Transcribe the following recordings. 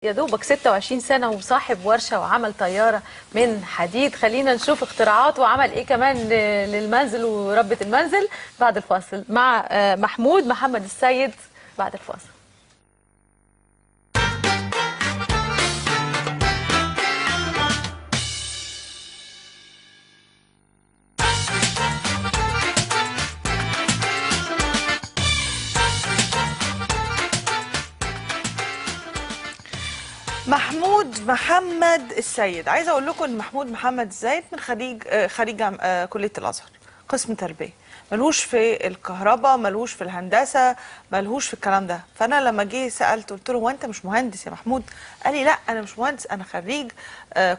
يا دوبك 26 سنة وصاحب ورشة وعمل طيارة من حديد. خلينا نشوف اختراعات وعمل ايه كمان للمنزل وربة المنزل بعد الفاصل مع محمود محمد السيد بعد الفاصل. محمود محمد السيد، عايزه اقول لكم ان محمود محمد السيد من خريج كليه الازهر قسم تربيه، ملهوش في الكهرباء، ملهوش في الهندسه، ملهوش في الكلام ده. فانا لما جه سالت قلت له: هو انت مش مهندس يا محمود؟ قال لي: لا انا مش مهندس، انا خريج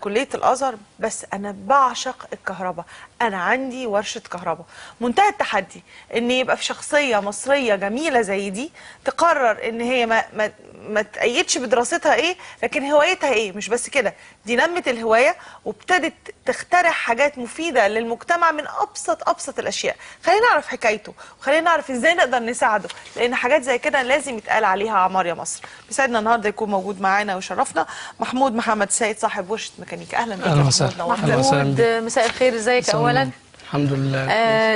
كليه الازهر، بس انا بعشق الكهرباء، انا عندي ورشه كهرباء. منتهى التحدي ان يبقى في شخصيه مصريه جميله زي دي تقرر ان هي ما تأيدش بدراستها ايه، لكن هوايتها ايه. مش بس كده، دي نمت الهوايه وابتدت تخترع حاجات مفيده للمجتمع من ابسط الاشياء. خلينا نعرف حكايته وخلينا نعرف ازاي نقدر نساعده، لان حاجات زي كده لازم يتقال عليها عمار يا مصر. بيسعدنا النهارده يكون موجود معانا ويشرفنا محمود محمد السيد صاحب ورشه ميكانيكا. اهلا بك يا محمود. مساء الخير، ازيك اولا؟ الحمد لله.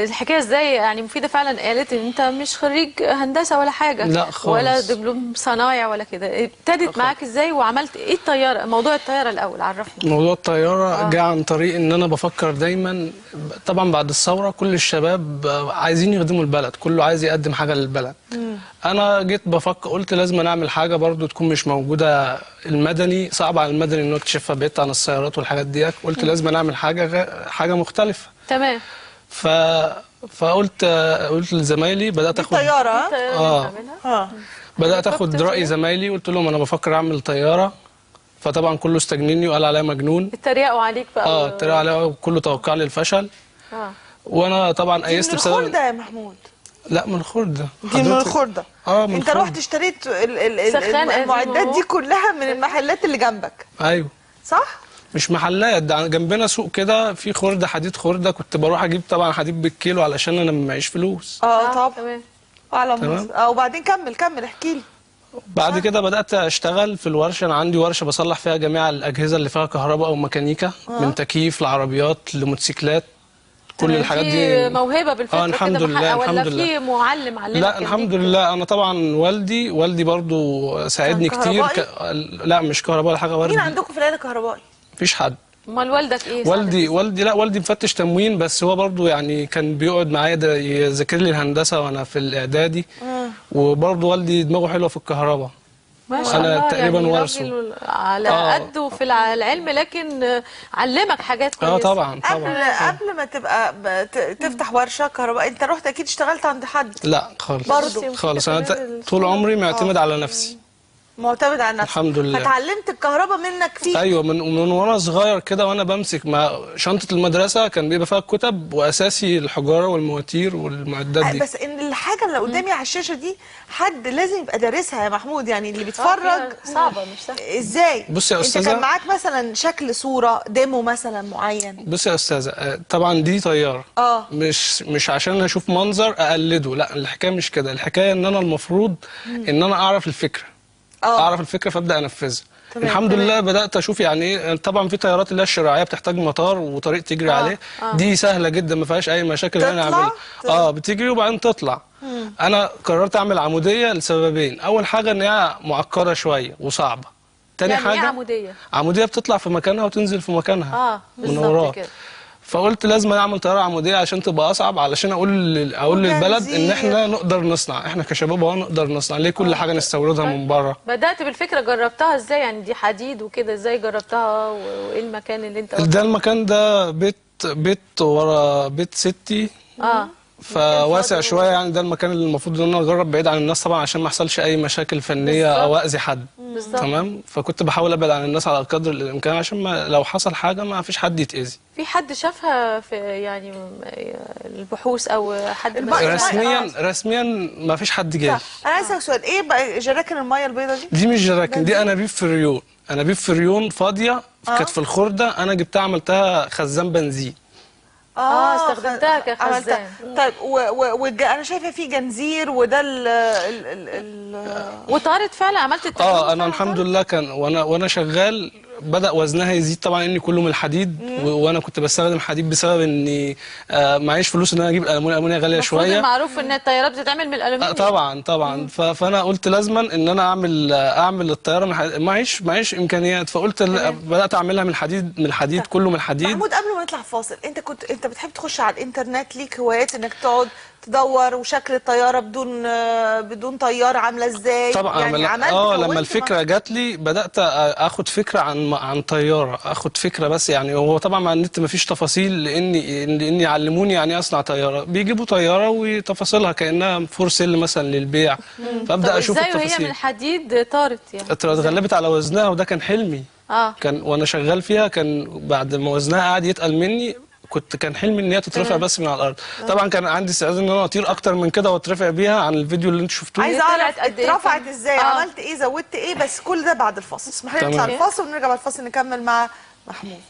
الحكايه ازاي يعني مفيده فعلا؟ قالت ان انت مش خريج هندسه ولا حاجه، لا خالص، ولا دبلوم صنايع ولا كده. ابتدت معاك ازاي وعملت ايه الطياره؟ موضوع الطياره الاول عرفنا. موضوع الطياره جه عن طريق ان انا بفكر دايما، طبعا بعد الثوره كل الشباب عايزين يخدموا البلد، كله عايز يقدم حاجه للبلد. انا جيت بفكر قلت لازم نعمل حاجه برضو تكون مش موجوده. المدني صعب على المدني انه يكتشفها، بعيد عن السيارات والحاجات ديت. قلت لازم نعمل حاجه مختلفه. تمام. فقلت لزمايلي، بدات اخد طياره. بدات اخد راي زمايلي، قلت لهم انا بفكر اعمل طياره. فطبعا كله استجنني وقال عليا مجنون، اتريقوا عليك بقى. اتريقوا عليا وكله توقع لي الفشل. وانا طبعا ايست بسبب من الخردة يا محمود. لا، من الخردة. دي من الخردة. من انت رحت اشتريت المعدات دي كلها من المحلات اللي جنبك؟ ايوه صح؟ مش محلات، ده جنبنا سوق كده في خردة حديد. خردة كنت بروح اجيب طبعا حديد بالكيلو علشان انا معيش فلوس. طب تمام. على مصر. وبعدين كمل احكي لي. بعد كده بدأت اشتغل في الورشة. انا عندي ورشة بصلح فيها جميع الاجهزة اللي فيها كهرباء او ميكانيكا، من تكييف لعربيات لموتوسيكلات، كل الحاجات دي. موهبه بالفطره الحمد لله. ولا في معلم علمك؟ لا الحمد لله. انا طبعا والدي برضو ساعدني كتير. لا مش كهربائي ولا حاجه. مين عندكم في العيله كهربائي؟ مفيش حد. امال والدك ايه؟ والدي مفتش تموين، بس هو برضو يعني كان بيقعد معايا يذاكر لي الهندسه وانا في الاعدادي. وبرضو والدي دماغه حلوه في الكهرباء. ما شاء الله. انا تقريبا يعني ورثه على قده في العلم، لكن علمك حاجات كويسه. طبعا. قبل ما تبقى تفتح ورشه كهرباء، انت رحت اكيد اشتغلت عند حد؟ لا خالص برضو خالص. انا طول عمري معتمد على نفسي. معتمد على نفسك الحمد لله. فتعلمت الكهرباء منك فيه؟ ايوه، من وانا صغير كده، وانا بمسك مع شنطه المدرسه كان بيبقى فيها الكتب واساسي الحجاره والمواتير والمعدات دي. بس ان الحاجه اللي قدامي على الشاشه دي حد لازم يبقى دارسها يا محمود، يعني اللي بيتفرج صعبه مش سهله. ازاي؟ بصي يا استاذه، انت كان معاك مثلا شكل صوره ديمو مثلا معين؟ بصي يا استاذه، طبعا دي طياره. مش عشان اشوف منظر اقلده، لا الحكايه مش كده. الحكايه ان انا المفروض ان انا اعرف الفكره. اعرف الفكره فابدا انفذها. الحمد لله بدات اشوف يعني ايه. طبعا في طيارات اللي هي الشراعيه بتحتاج مطار وطريق تجري عليه. دي سهله جدا ما فيهاش اي مشاكل ان انا اعملها. بتجري وبعدين تطلع. انا قررت اعمل عموديه لسببين. اول حاجه ان هي معقده شويه وصعبه. تاني يعني حاجه عموديه بتطلع في مكانها وتنزل في مكانها من وراها. فقلت لازم اعمل طياره عموديه عشان تبقى اصعب، علشان اقول للبلد ان احنا نقدر نصنع. احنا كشباب نقدر نصنع. ليه كل حاجه نستوردها من بره؟ بدات بالفكره، جربتها ازاي؟ يعني دي حديد وكده، ازاي جربتها وايه المكان اللي انت ده المكان ده بيت ورا بيت ستي. فواسع شويه يعني. ده المكان اللي المفروض ان انا اجرب بعيد عن الناس طبعا، عشان ما يحصلش اي مشاكل فنيه او اذي حد. تمام. فكنت بحاول ابعد عن الناس على قدر الامكان، عشان لو حصل حاجه ما فيش حد يتاذي. في حد شافها في يعني البحوث او حد رسميا ما فيش حد جاي. انا عايز اسالك سؤال، ايه بقى جراكن الميه البيضاء دي؟ دي مش جراكن، دي انابيب فريون. انابيب فريون فاضيه كانت في الخرده، انا جبتها عملتها خزان بنزين. استخدمتها كخزان. طيب انا شايفه في جنزير وده وطارت فعلا، عملت التجربه انا الحمد لله كان وانا شغال بدأ وزنها يزيد طبعا، اني كله من الحديد وانا كنت بستخدم حديد بسبب اني معيش فلوس ان انا اجيب الالمونيا غاليه شويه. المفروض معروف ان الطيارات بتتعمل من الالومنيوم. طبعا فانا قلت لازما ان انا اعمل الطياره من الحديد. معيش امكانيات، فقلت بدات اعملها من الحديد كله من الحديد. محمود قبل ما نطلع فاصل، انت بتحب تخش على الانترنت، ليك هوايات انك تقعد تدور وشكل الطياره بدون طيار عامله ازاي؟ طبعا يعني لما الفكره جات لي بدات اخد فكره عن طياره، اخد فكره بس. يعني هو طبعا على النت مفيش تفاصيل لاني يعلموني يعني ايه اصنع طياره. بيجيبوا طياره وتفاصيلها كانها فور سيل مثلا للبيع، فابدا اشوف التفاصيل. ازاي وهي من الحديد طارت يعني؟ اتغلبت على وزنها، وده كان حلمي. كان وانا شغال فيها، كان بعد ما وزنها قعد يتقل مني كان حلمي ان هي تترفع بس من على الارض. طبعا كان عندي استعداد ان انا اطير اكتر من كده واترفع بيها عن الفيديو اللي انتوا شفتوه. عايزه اعرف اترفعت ازاي، عملت ايه، زودت ايه، بس كل ده بعد الفاصل. اسمح لي نطلع الفاصل ونرجع بعد الفاصل نكمل مع محمود.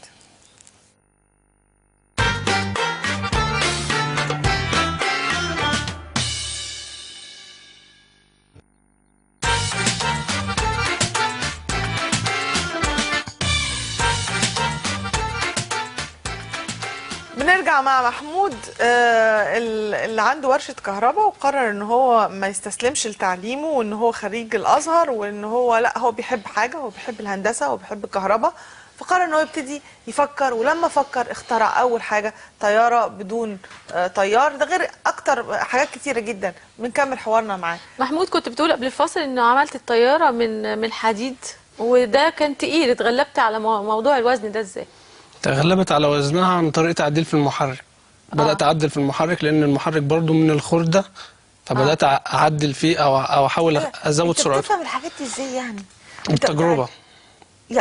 بنرجع مع محمود اللي عنده ورشة كهرباء وقرر ان هو ما يستسلمش لتعليمه، وان هو خريج الازهر، وان هو لا هو بيحب حاجة، هو بيحب الهندسة، هو بيحب الكهرباء، فقرر ان هو يبتدي يفكر. ولما فكر اخترع اول حاجة طيارة بدون طيار، ده غير اكتر حاجات كتيرة جدا. بنكمل حوارنا معاه. محمود، كنت بتقول قبل الفاصل انه عملت الطيارة من حديد، وده كان تقيل. اتغلبت على موضوع الوزن ده ازاي؟ تغلبت على وزنها عن طريق تعديل في المحرك. بدأت أعدل في المحرك لأن المحرك برضو من الخردة، فبدأت أعدل فيه أو أحاول أزود سرعته. أنت بتفهم الحاجات دي إزاي يعني؟ التجربة.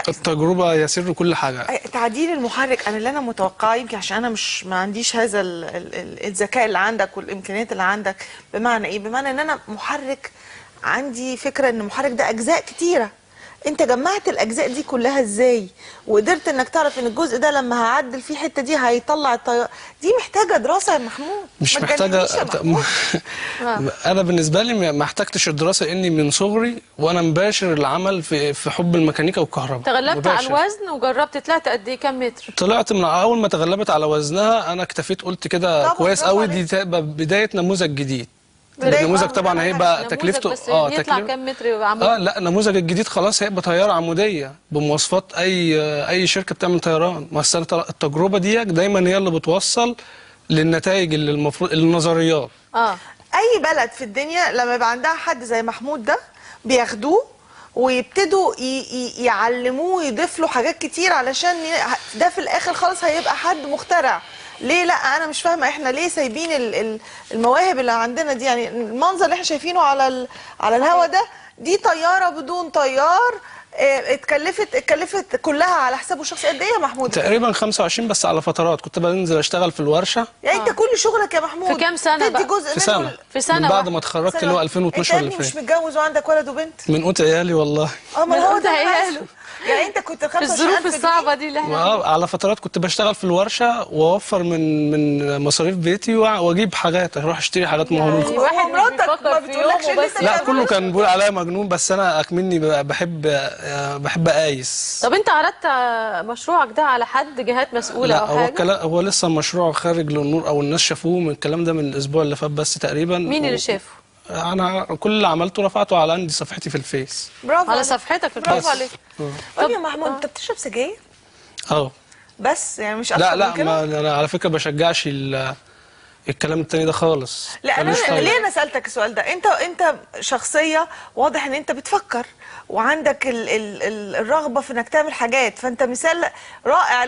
التجربة يسر كل حاجة. تعديل المحرك، أنا اللي أنا متوقعه، يمكن عشان أنا ما عنديش هذا الذكاء اللي عندك والإمكانيات اللي عندك. بمعنى إيه؟ بمعنى إن أنا محرك عندي فكرة إن المحرك ده أجزاء كتيرة. انت جمعت الاجزاء دي كلها ازاي وقدرت انك تعرف ان الجزء ده لما هعدل فيه الحته دي هيطلع الطياره دي؟ محتاجه دراسه يا محمود. مش محتاجه. انا بالنسبه لي ما احتجتش الدراسه، اني من صغري وانا مباشر العمل في حب الميكانيكا والكهرباء. تغلبت على الوزن وجربت. طلعت قد ايه، كام متر؟ طلعت من اول ما تغلبت على وزنها انا اكتفيت، قلت كده كويس قوي، دي تبقى بدايه نموذج جديد. النموذج طبعا هيبقى تكلفته يطلع كام متر عمود؟ لا النموذج الجديد خلاص هيبقى طياره عموديه بمواصفات اي شركه بتعمل طيران. مساله التجربه دي دايما هي اللي بتوصل للنتائج اللي المفروض النظريات. اي بلد في الدنيا لما يبقى عندها حد زي محمود ده بياخدوه ويبتدوا يعلموه، يضيف له حاجات كتير، علشان ده في الاخر خالص هيبقى حد مخترع. ليه لا؟ انا مش فاهمه احنا ليه سايبين المواهب اللي عندنا دي. يعني المنظر اللي احنا شايفينه على الهوا ده، دي طياره بدون طيار، اتكلفت كلها على حسابه الشخصي قد ايه يا محمود؟ تقريبا 25، بس على فترات. كنت بنزل اشتغل في الورشه. يعني انت كل شغلك يا محمود في كام سنه تدي جزء في سنه في سنه من بعد ما اتخرجت اللي هو 2012 اللي فات. فات. مش متجوز وعندك ولد وبنت؟ من قوت عيالي والله. ما هو ده عياله. يعني انت كنت في الظروف الصعبه دي اللي احنا على فترات كنت بشتغل في الورشه واوفر من مصاريف بيتي واجيب حاجات، اروح اشتري حاجات مهروله. واحد مراتك ما بتقولكش لسه؟ لا كله كان بيقول عليا مجنون، بس انا اكمني بحب اقايس. طب انت عرضت مشروعك ده على حد، جهات مسؤوله او حاجه؟ لا هو لسه المشروع خارج للنور، او الناس شافوه من الكلام ده من الاسبوع اللي فات بس تقريبا. مين اللي شافه؟ انا كل اللي عملته رفعته على عندي صفحتي في الفيس. برافو على صفحتك. برافو عليك. طب يا محمود، انت بتشرب سجاير؟ بس يعني مش اكتر لا من كده؟ لا انا على فكره بشجعش الكلام التاني ده خالص. لا ليه انا سالتك السؤال ده؟ انت شخصيه واضح ان انت بتفكر وعندك الرغبه في انك تعمل حاجات، فانت مثال رائع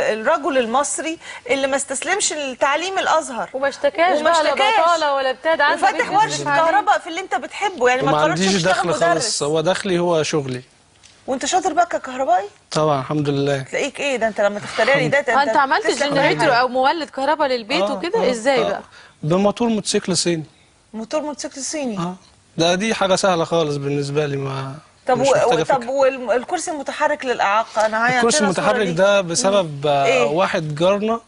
للرجل المصري اللي ما استسلمش لتعليم الازهر وما اشتكاش لا بطاله ولا بتاع، وفتح ورشه كهرباء في اللي انت بتحبه. يعني ما عنديش دخل خالص، هو دخلي هو شغلي. وانت شاطر بقى ككهربائي؟ طبعا الحمد لله. تلاقيك ايه ده، انت لما تخترع لي ده انت عملت جنريتور او مولد كهرباء للبيت وكده؟ ازاي بقى؟ بموتور موتوسيكل صيني. موتور موتوسيكل صيني؟ دي حاجه سهله خالص بالنسبه لي. ما طب مش محتاجة فكرة. طب والكرسي المتحرك للاعاقه انا عايزه الكرسي المتحرك ده بسبب واحد جارنا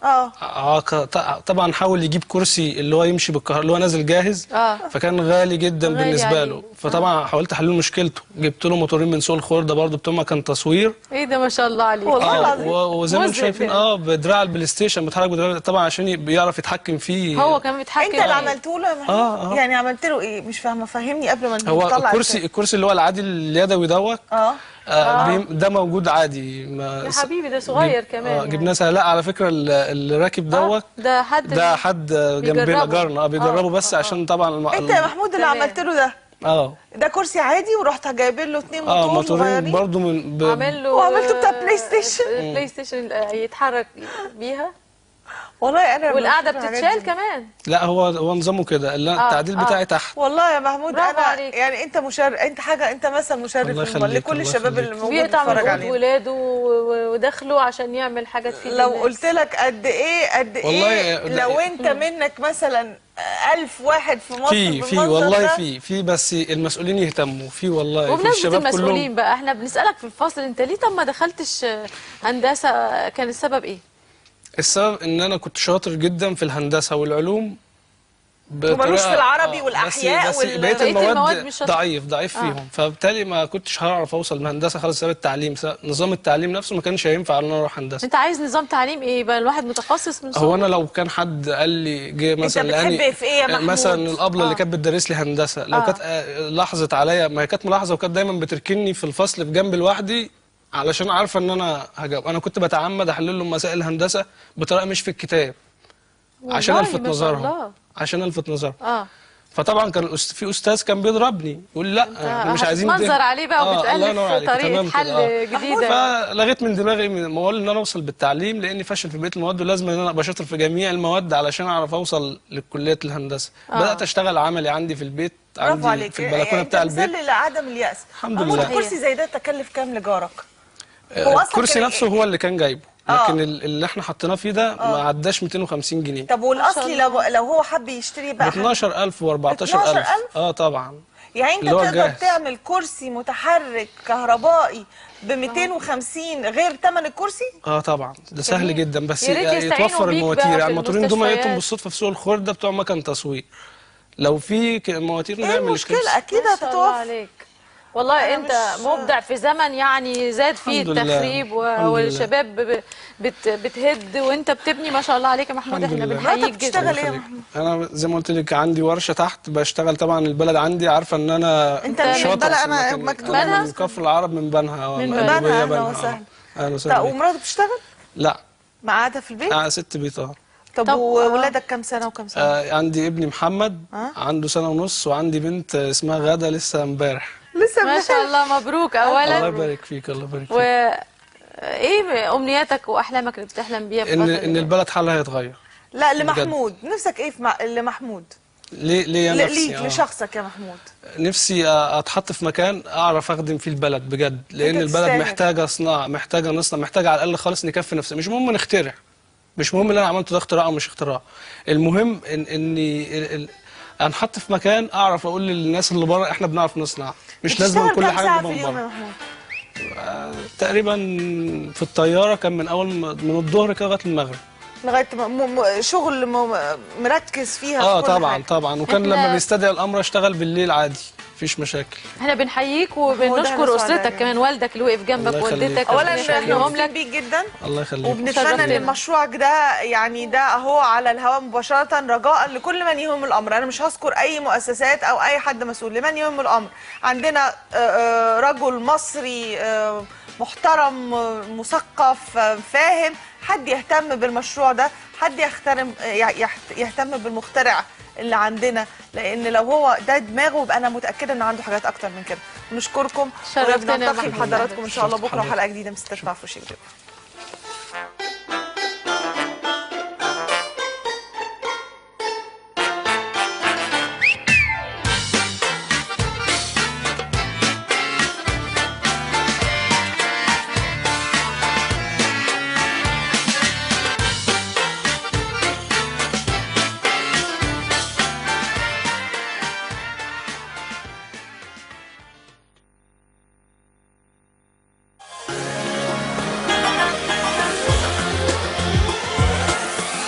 طبعا حاول يجيب كرسي اللي هو يمشي بالكهرباء اللي هو نازل جاهز، فكان غالي جدا بالنسبه له، فطبعا حاولت احل له مشكلته، جبت له موتورين من سوق الخردة برضه بتوعهم كان تصوير. ايه ده ما شاء الله عليك والله العظيم. وزي ما انتم شايفين بدراع البلاي ستيشن بيتحرك بدراع طبعا عشان بيعرف يتحكم فيه. هو كمان بيتحكم. انت اللي عملته له يا محمود؟ يعني عملت له ايه؟ مش فاهمه، فهمني قبل ما نطلع. هو الكرسي اللي هو العادي اليدوي دوت ده موجود عادي. يا حبيبي ده صغير كمان جبناه. لا على فكره اللي راكب دوت ده حد جنبنا جارنا بيجربه بس عشان طبعا انت يا محمود اللي عملت له ده؟ ده كرسي عادي ورحت جايب له 2 موتورين برضه عامل له وعملته بتاع بلاي ستيشن. بلاي ستيشن يتحرك بيها والله. انا والقعده بتتشال كمان. لا هو نظامه كده، التعديل بتاعي تحت. والله يا محمود انا يعني انت انت مثلا مشرف لكل الشباب اللي موجود بيتفرج علينا. ولاده ودخله عشان يعمل حاجه تفيد لو قلت لك قد ايه لو انت منك مثلا 1000 واحد في مصر في والله في بس المسؤولين يهتموا في والله في الشباب كلهم. المسؤولين بقى احنا بنسالك في الفصل انت ليه طب ما دخلتش هندسه؟ كان السبب ايه؟ السبب ان انا كنت شاطر جدا في الهندسه والعلوم ومالوش في العربي والاحياء بقيه المواد ضعيف فيهم، فبالتالي ما كنتش هعرف اوصل من هندسه خالص بسبب التعليم. نظام التعليم نفسه ما كانش هينفع ان انا اروح هندسه. انت عايز نظام تعليم ايه بقى؟ الواحد متخصص من هو انا لو كان حد قال لي جه مثلا انت بتحب في ايه يا محمود؟ مثلا الابله اللي كانت بتدرس لي هندسه لو كانت لاحظت عليا، ما هي كانت ملاحظه وكانت دايما بتركني في الفصل في جنب لوحدي علشان عارفه ان انا هجاوب. انا كنت بتعمد احل لهم مسائل الهندسه بطريقه مش في الكتاب عشان الفت نظرهم فطبعا كان في استاذ كان بيضربني يقول لي لا احنا مش عايزين منظر عليه بقى وبتالف طريقه حل جديده. فلغيت من دماغي موال ان انا اوصل بالتعليم لاني فاشل في بقيه المواد ولازم ان انا ابقى شاطر في جميع المواد علشان اعرف اوصل لكليه الهندسه. بدات اشتغل عملي عندي في البيت، عندي في البلكونه بتاع البيت. مثل لعدم الياس. الحمد لله. الكرسي زي ده تكلف كام لجارك؟ الكرسي نفسه هو اللي كان جايبه، لكن اللي احنا حطيناه فيه ده ما عداش 250 جنيه. طب والاصلي لو هو حب يشتري بقى 12000 و14000 طبعا. يعني انت تقدر تعمل كرسي متحرك كهربائي ب 250 غير ثمن الكرسي؟ طبعا ده سهل جدا بس يتوفر المواتير. يعني الموتورين دول لقيتهم بالصدفه في سوق الخردة بتوع مكان تصوير. لو في مواتير نعمل المشكله اكيد هتتوفر. والله انت مبدع في زمن يعني زاد فيه التخريب والشباب بتهد وانت بتبني ما شاء الله عليك يا محمود. احنا بنحييك جدا. بتشتغل ايه يا محمود؟ انا زي ما قلت لك عندي ورشه تحت بشتغل. طبعا البلد عندي عارفه ان انا انت من البلد. انا مكتوب من كفر العرب من بنها. من بنها. اهلا وسهلا. اهلا وسهلا. ومراتك بتشتغل؟ لا قاعده في البيت؟ ست بيت. طب وولادك كام سنه وكام سنه؟ عندي ابني محمد عنده 1.5 سنة وعندي بنت اسمها غادة لسه امبارح. ما شاء الله مبروك اولا. الله يبارك فيك. الله يبارك فيك. ايه امنياتك واحلامك اللي بتحلم بيها في ان البلد حالها هيتغير؟ لا لمحمود نفسك ايه لمحمود؟ ليه نفسي ليك لشخصك يا محمود؟ نفسي اتحط في مكان اعرف اخدم فيه البلد بجد، لان البلد محتاجه صناعه، محتاجه نصنع، محتاجه على الاقل خالص نكفي نفسنا. مش مهم نخترع، مش مهم اللي انا عملته ده اختراع او مش اختراع. المهم اني هنحط في مكان اعرف اقول للناس اللي بره احنا بنعرف نصنع، مش لازم كل حاجه من بره. تقريبا في الطياره كان من اول من الظهر كده لغايه المغرب. لغايه شغل مركز فيها. طبعا وكان لما بيستدعي الامر اشتغل بالليل عادي مفيش مشاكل. احنا بنحييك وبنشكر اسرتك كمان، والدك اللي وقف جنبك ووالدتك. اولا احنا مبسوطين بيك جدا. الله يخليك. وبنتمنى ان مشروعك ده يعني ده اهو على الهواء مباشره رجاء لكل من يهم الامر. انا مش هذكر اي مؤسسات او اي حد مسؤول، لمن يهم الامر. عندنا رجل مصري محترم مثقف فاهم، حد يهتم بالمشروع ده، حد يهتم بالمخترع اللي عندنا، لان لو هو ده دماغه يبقى انا متاكده ان عنده حاجات اكتر من كده. ونشكركم شرفتنا. ونلتقي بحضراتكم ان شاء الله بكره حلقه جديده من ستات مع فرشين.